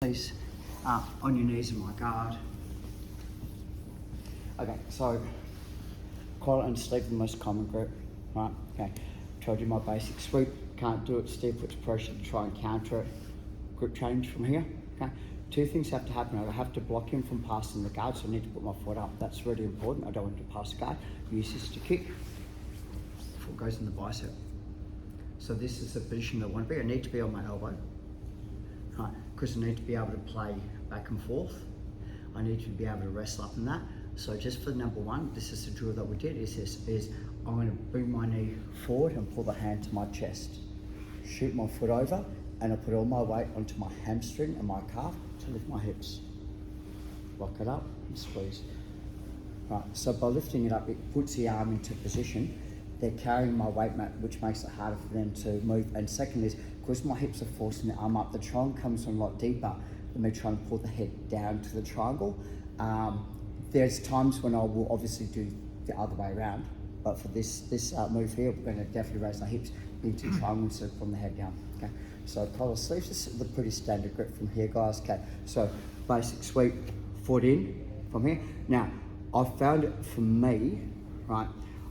Please, on your knees in my guard. Okay, so collar and sleeve are the most common grip, right? Okay, told you my basic sweep. Can't do it. Steve puts pressure to try and counter it. Grip change from here. Okay, two things have to happen. I have to block him from passing the guard, so I need to put my foot up. That's really important. I don't want to pass the guard. Use this to kick. Foot goes in the bicep. So this is the position that I want to be. I need to be on my elbow. Right, because I need to be able to play back and forth. I need to be able to wrestle up in that. So just for number one, this is the drill that we did, is I'm going to bring my knee forward and pull the hand to my chest. Shoot my foot over, and I put all my weight onto my hamstring and my calf to lift my hips. Lock it up and squeeze. Right, so by lifting it up, it puts the arm into position. They're carrying my weight mat, which makes it harder for them to move. And second is, because my hips are forcing the arm up, the triangle comes in a lot deeper than me trying to pull the head down to the triangle. There's times when I will obviously do the other way around, but for this move here, we're going to definitely raise our hips into triangle instead of from the head down. Okay, so collar sleeves, this is the pretty standard grip from here, guys. Okay, so basic sweep, foot in from here. Now, I've found it for me, right,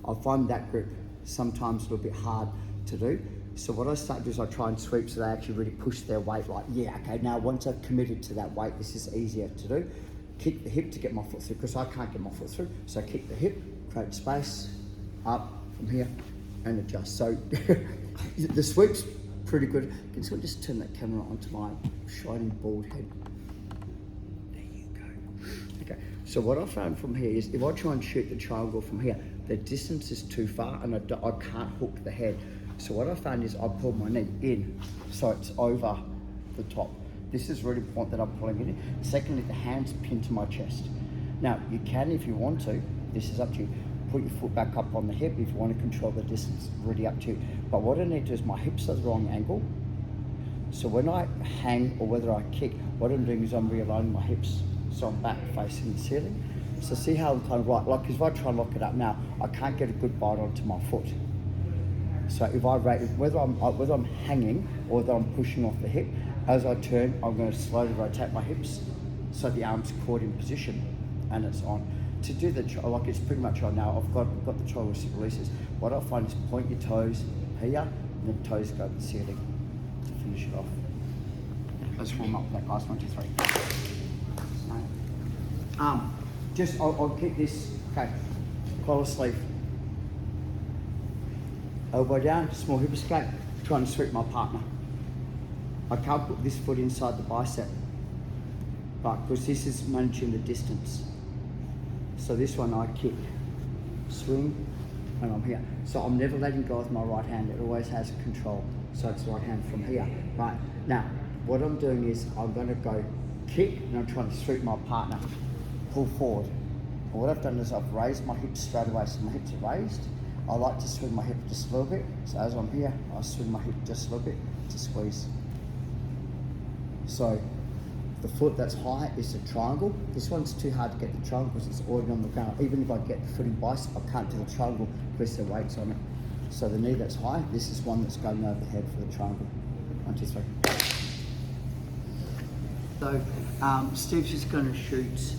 I find that grip sometimes a little bit hard to do. So what I start to do is I try and sweep so they actually really push their weight, like, yeah, okay, now once I've committed to that weight, this is easier to do. Kick the hip to get my foot through, because I can't get my foot through. So kick the hip, create space, up from here, and adjust. So the sweep's pretty good. Can someone just turn that camera onto my shiny bald head? There you go. Okay, so what I found from here is if I try and shoot the triangle from here, the distance is too far and I can't hook the head. So what I found is I pull my knee in, so it's over the top. This is really important that I'm pulling it in. Secondly, the hand's pinned to my chest. Now, you can, if you want to, this is up to you, put your foot back up on the hip if you want to control the distance, really up to you. But what I need to do is my hips are the wrong angle. So when I hang or whether I kick, what I'm doing is I'm realigning my hips so I'm back facing the ceiling. So see how I'm kind of right, like if I try and lock it up now, I can't get a good bite onto my foot. So if I whether I'm hanging or whether I'm pushing off the hip, as I turn, I'm going to slowly rotate my hips so the arm's caught in position and it's on. To do the, like it's pretty much on now, I've got the triangle releases. What I find is point your toes here and then toes go to the ceiling to finish it off. Let's warm up that, guys. 1, 2, 3. I'll keep this, okay, collar sleeve. Elbow down, small hip escape, trying to sweep my partner. I can't put this foot inside the bicep, but because this is managing the distance. So this one I kick, swing, and I'm here. So I'm never letting go with my right hand, it always has control. So it's right hand from here. Right, now, what I'm doing is I'm gonna go kick, and I'm trying to sweep my partner, pull forward. And what I've done is I've raised my hips straight away, so my hips are raised. I like to swing my hip just a little bit. So as I'm here, I swing my hip just a little bit to squeeze. So the foot that's high is the triangle. This one's too hard to get the triangle because it's already on the ground. Even if I get the foot in bicep, I can't do the triangle because the weight's on it. So the knee that's high, this is one that's going over the head for the triangle. 1, 2, 3. So Steve's just going to shoot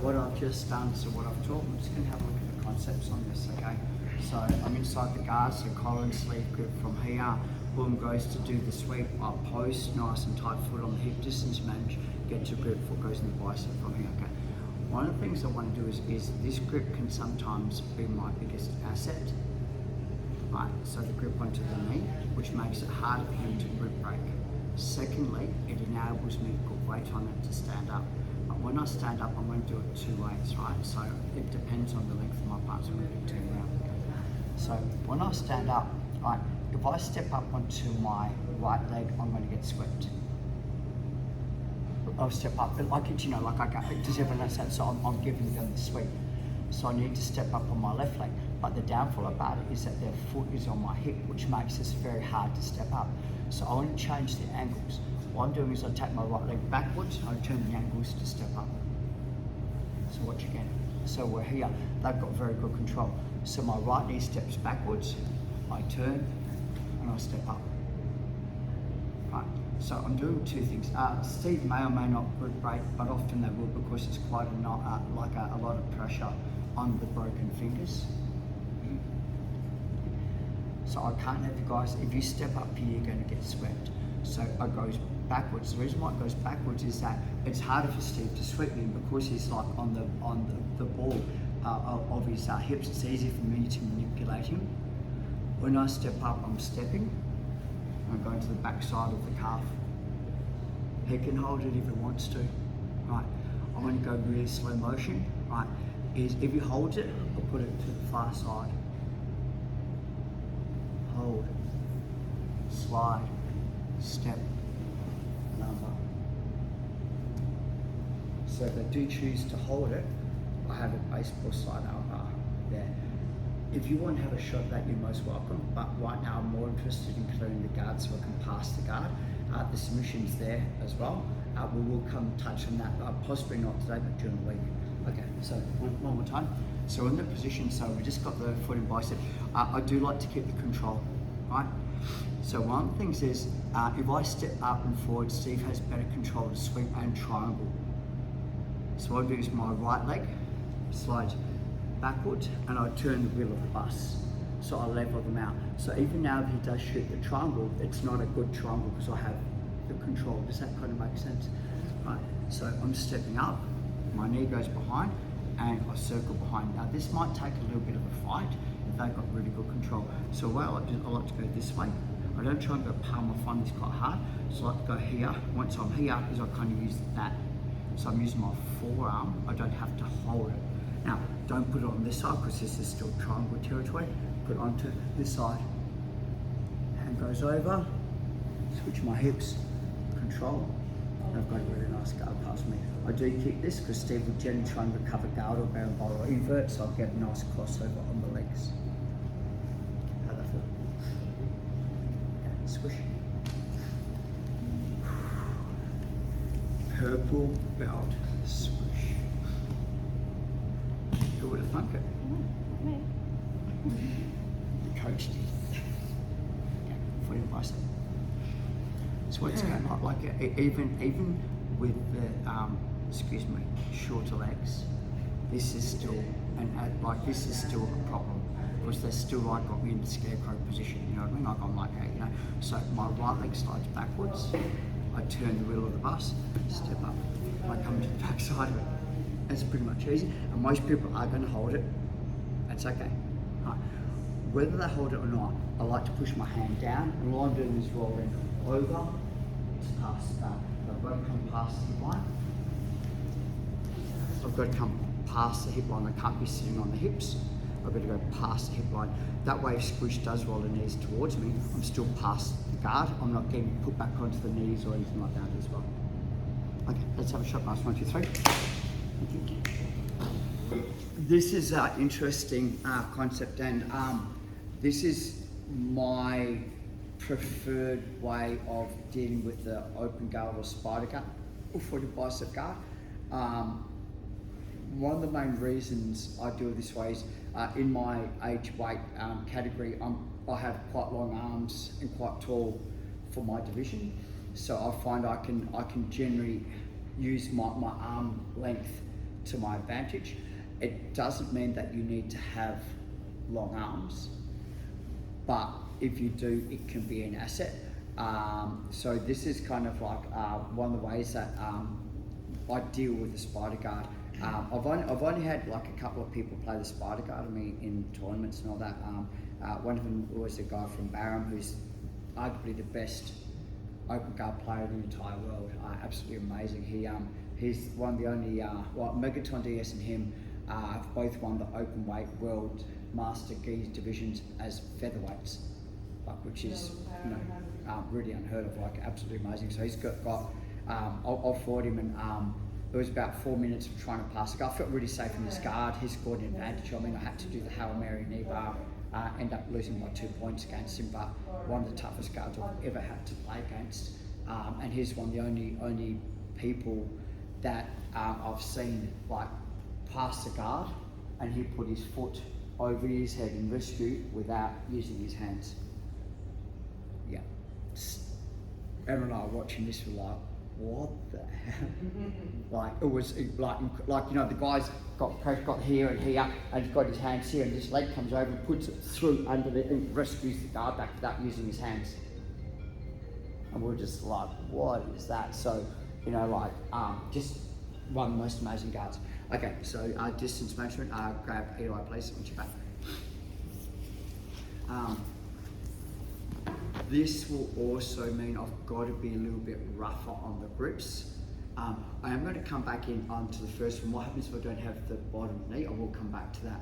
what I've just done, so what I've taught. I'm just going to have a look at the concepts on this, okay? So I'm inside the guard, so collar and sleeve grip from here. Boom goes to do the sweep, up post, nice and tight foot on the hip, distance manage, get to grip, foot goes in the bicep from here, okay? One of the things I want to do is this grip can sometimes be my biggest asset, right? So the grip onto the knee, which makes it harder for him to grip break. Secondly, it enables me to put weight on it to stand up. But when I stand up, I'm going to do it two ways, right? So it depends on the length of my parts, I'm going to turn around. So when I stand up, right, if I step up onto my right leg, I'm going to get swept. I'll step up, but like it, you know, like I go, does everyone understand? So I'm giving them the sweep. So I need to step up on my left leg. But the downfall about it is that their foot is on my hip, which makes this very hard to step up. So I want to change the angles. What I'm doing is I take my right leg backwards and I turn the angles to step up. So watch again. So we're here, they've got very good control. So my right knee steps backwards, I turn, and I step up. Right, so I'm doing two things. Steve may or may not grip break, but often they will because it's quite a lot of pressure on the broken fingers. So I can't have you guys, if you step up here, you're going to get swept. So it goes backwards. The reason why it goes backwards is that it's harder for Steve to sweep me because he's like on the ball of his hips. It's easy for me to manipulate him. When I step up, I'm stepping. I'm going to the back side of the calf. He can hold it if he wants to. Right. I'm going to go really slow motion. Right. Is if he holds it, I'll put it to the far side. Hold. Slide. Step. Number. So if they do choose to hold it, I have a baseball slide armbar there. If you want to have a shot at that, you're most welcome, but right now I'm more interested in clearing the guard so I can pass the guard. The submission's there as well. We will come touch on that, possibly not today, but during the week. Okay, so one more time. So in the position, so we just got the foot and bicep. I do like to keep the control, right? So one of the things is, if I step up and forward, Steve has better control to sweep and triangle. So what I do is my right leg slides backwards and I turn the wheel of the bus. So I level them out. So even now if he does shoot the triangle, it's not a good triangle because I have the control. Does that kind of make sense? Right, so I'm stepping up, my knee goes behind and I circle behind. Now this might take a little bit of a fight if they've got really good control. So what I like to go this way. I don't try and go palm, I find this quite hard. So I like to go here. Once I'm here, is I kind of use that. So I'm using my forearm, I don't have to hold it. Now, don't put it on this side because this is still triangle territory. Put it onto this side. Hand goes over, switch my hips, control. And I've got a really nice guard past me. I do keep this because Steve will generally try and recover guard or barrel or invert, so I'll get a nice crossover on the legs. How that feel? Okay, swish. Purple belt, swish. Who would have thunk it? Me. The coach did. Yeah, foot and bicep. So what's going on? Like even with the shorter legs, this is still this is still a problem because they're still got me in the scarecrow position. You know what I mean? Like I'm like that, you know. So my right leg slides backwards. I turn the wheel of the bus, step up. I come to the back side of it. It's pretty much easy, and most people are going to hold it. That's okay. Right. Whether they hold it or not, I like to push my hand down, and all I'm doing is rolling over to pass the guard. I've got to come past the hip line. I've got to come past the hip line. I can't be sitting on the hips. I've got to go past the hip line. That way, if Squish does roll the knees towards me, I'm still past the guard. I'm not getting put back onto the knees or anything like that as well. Okay, let's have a shot. Nice, 1, 2, 3. This is an interesting concept, and this is my preferred way of dealing with the open guard or spider guard or footed bicep guard. One of the main reasons I do it this way is in my age weight category, I have quite long arms and quite tall for my division, so I find I can generally use my arm length to my advantage. It doesn't mean that you need to have long arms, but if you do, it can be an asset. So this is kind of like one of the ways that I deal with the spider guard. I've only had like a couple of people play the spider guard on me in tournaments and all that. One of them was a guy from Barham who's arguably the best open guard player in the entire world. Absolutely amazing. He's one of the only, Megaton DS and him have both won the open weight world master gi divisions as featherweights, which is really unheard of, absolutely amazing. So he's got I've fought him and it was about 4 minutes of trying to pass the guard. I felt really safe in his guard. He scored an advantage. I mean, I had to do the Hail Mary knee bar, end up losing by 2 points against him, but one of the toughest guards I've ever had to play against. And he's one of the only people that I've seen pass the guard and he put his foot over his head in rescue without using his hands. Yeah. Emma and I were watching this, we're like, what the hell? Like, it was like, you know, the guy's got here and here, and he's got his hands here, and this leg comes over and puts it through under the, and rescues the guard back without using his hands. And we're just like, what is that? So, you know, like, just one of the most amazing guards. Okay, so distance management, grab Eli, please, once you're back. This will also mean I've got to be a little bit rougher on the grips. I am going to come back in onto the first one. What happens if I don't have the bottom knee? I will come back to that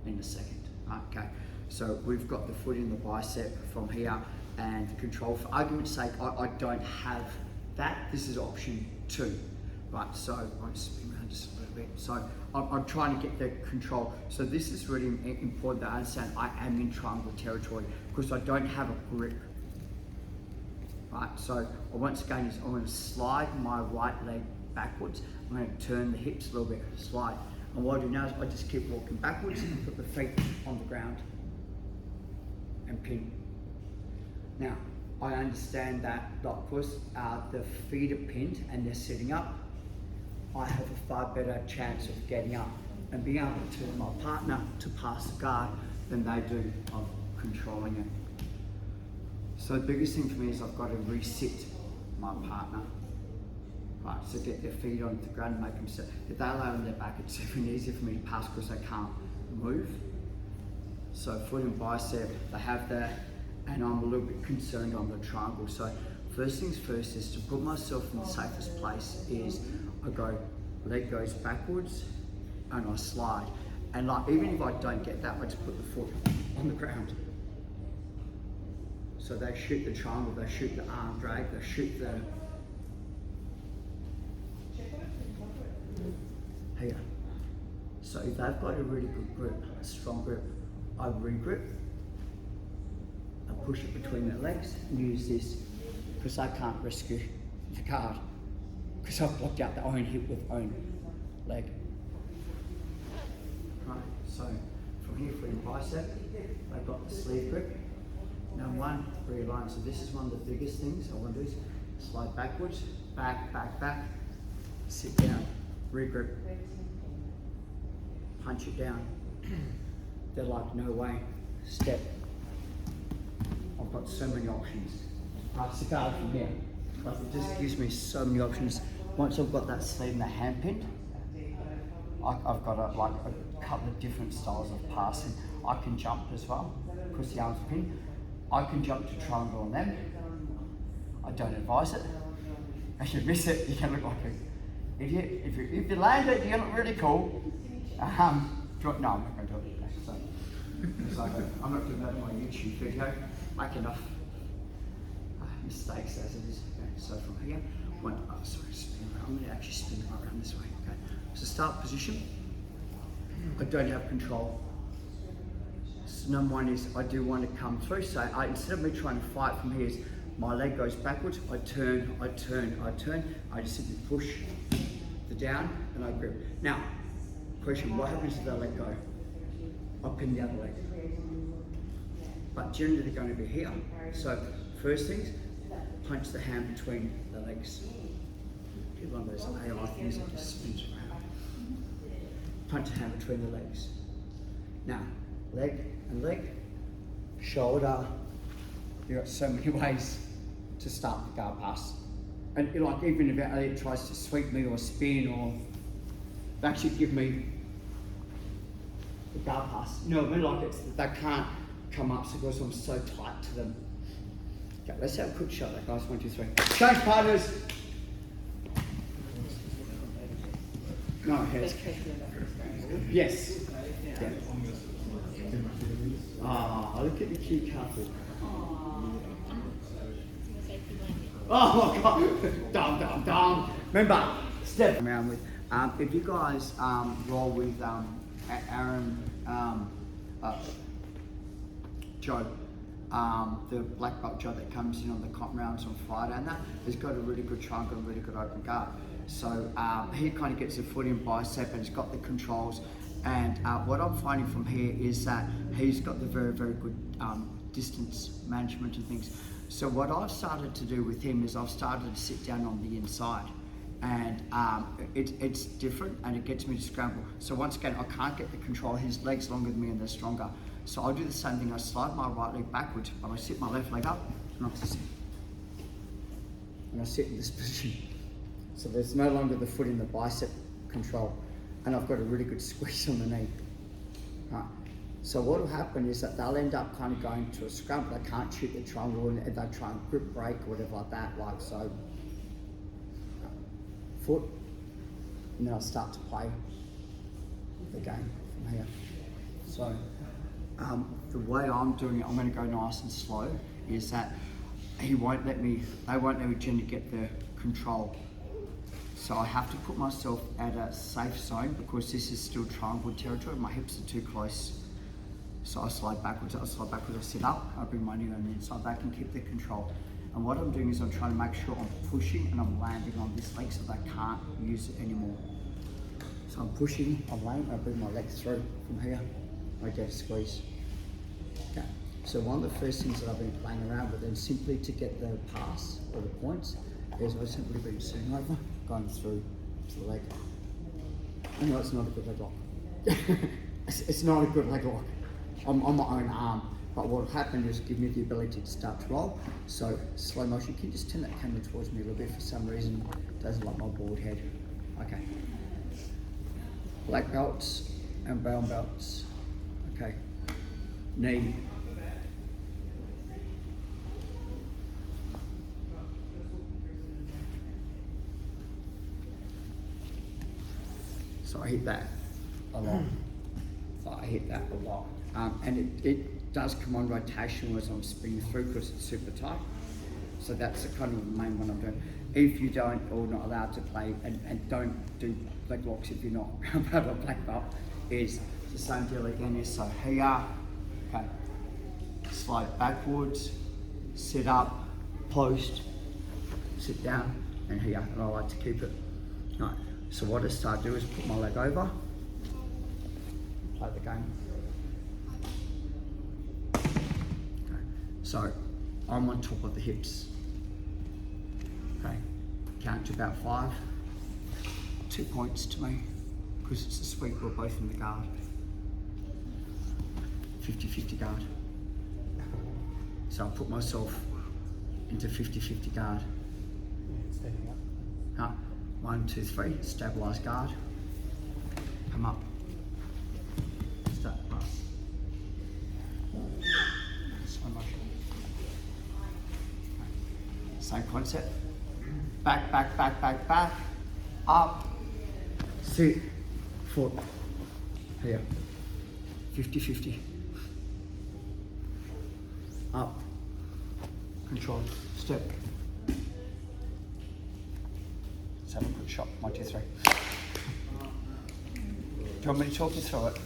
in a second. Okay, so we've got the foot in the bicep from here, and the control. For argument's sake, I don't have that. This is option 2, right? So I'll spin around just a little bit. So I'm trying to get the control. So this is really important that I understand I am in triangle territory because I don't have a grip. Right, so once again, I'm going to slide my right leg backwards. I'm going to turn the hips a little bit, slide. And what I do now is I just keep walking backwards and put the feet on the ground and pin. Now, I understand that because the feet are pinned and they're sitting up, I have a far better chance of getting up and being able to turn my partner to pass the guard than they do of controlling it. So the biggest thing for me is I've got to resit my partner. Right, so get their feet onto the ground and make them sit. If they lay on their back, it's even easier for me to pass because they can't move. So foot and bicep, they have that, and I'm a little bit concerned on the triangle. So first things first is to put myself in the safest place is I go, leg goes backwards and I slide. And like, even if I don't get that, I just put the foot on the ground. So they shoot the triangle, they shoot the arm drag, they shoot the... Here. So if they've got a really good grip, a strong grip, I regrip and push it between their legs and use this because I can't rescue the guard because I've blocked out their own hip with own leg. Right, so from here, foot and bicep, they've got the sleeve grip. Now one, realign. So this is one of the biggest things I want to do is slide backwards, back, back, back, sit down, regrip, punch it down. They're like, no way, step. I've got so many options. Pass the guard from here. Like it just gives me so many options. Once I've got that sleeve and the hand pinned, I've got a couple of different styles of passing. I can jump as well, because the arms are pinned. I can jump to triangle on them. I don't advise it. If you miss it, you're gonna look like an idiot. If you land it, you're gonna look really cool. No, I'm not gonna do it. So I'm not doing that in my YouTube video. Make enough mistakes as it is. Okay, so from here, spin around. I'm gonna actually spin right around this way. Okay. So start position. I don't have control. So number one is I do want to come through. So instead of me trying to fight from here, is my leg goes backwards, I turn, I just simply push the down and I grip. Now, question, what happens if I let go? I pin the other leg. But generally they're going to be here. So first things, punch the hand between the legs. Get one of those AI things that just spins around. Punch the hand between the legs. Now, leg and leg, shoulder. You've got so many ways to start the guard pass. And like even if Elliot tries to sweep me or spin or actually give me the guard pass. You know what I mean? Like they can't come up because I'm so tight to them. Okay, let's have a quick shot that guys. 1, 2, 3. Change partners. No, heads. Yes. Yeah. Ah, look at the cute couple. Oh God! Dumb. Remember, step around with. If you guys roll with Aaron, Joe, the black belt Joe that comes in on the comp rounds on Friday, and that has got a really good triangle and really good open guard. So he kind of gets the foot in bicep and he's got the controls. And what I'm finding from here is that he's got the very, very good distance management and things. So what I've started to do with him is I've started to sit down on the inside, and it's different, and it gets me to scramble. So once again, I can't get the control. His leg's longer than me and they're stronger. So I'll do the same thing. I slide my right leg backwards, but I sit my left leg up, and I sit in this position. So there's no longer the foot in the bicep control, and I've got a really good squeeze on the knee. Right. So what will happen is that they'll end up kind of going to a scramble. They can't shoot the triangle, and they try and grip break or whatever like that, like so. Foot, and then I'll start to play the game from here. So the way I'm doing it, I'm going to go nice and slow, is that they won't let me generally get the control. So I have to put myself at a safe zone because this is still triangle territory. My hips are too close. So I slide backwards, I sit up, I bring my knee on the inside back and keep the control. And what I'm doing is I'm trying to make sure I'm pushing and I'm landing on this leg so that I can't use it anymore. So I'm pushing, I'm landing, I bring my legs through from here, I get a squeeze. Okay. So one of the first things that I've been playing around with, and simply to get the pass or the points, is I've simply been sitting over, going through to the leg. I know it's not a good leg lock. It's not a good leg lock. I'm on my own arm, but what will happen is give me the ability to start to roll. So slow motion, can you just turn that camera towards me a little bit? For some reason, it doesn't like my board head. Okay. Black belts and brown belts. Okay. Knee. So I hit that a lot. And it does come on rotation as I'm spinning through because it's super tight. So that's the kind of the main one I'm doing. If you don't or not allowed to play, and don't do leg locks if you're not about a black belt, is the same deal again. Is so here, okay, slide backwards, sit up, post, sit down, and here. And I like to keep it. Right. So what I start to do is put my leg over, play the game. Okay. So I'm on top of the hips. Okay, count to about 5. 2 points to me, because it's a sweep, we're both in the guard. 50-50 guard. So I'll put myself into 50-50 guard. Standing up. 1, 2, 3, stabilise guard. Come up. Start pass. Slow motion. Okay. Same concept. Back, back, back, back, back. Up. Sit. Foot. Here. 50-50. Up. Control. Step. Let's have a quick shot. 1, 2, 3. Do you want me to talk you through it?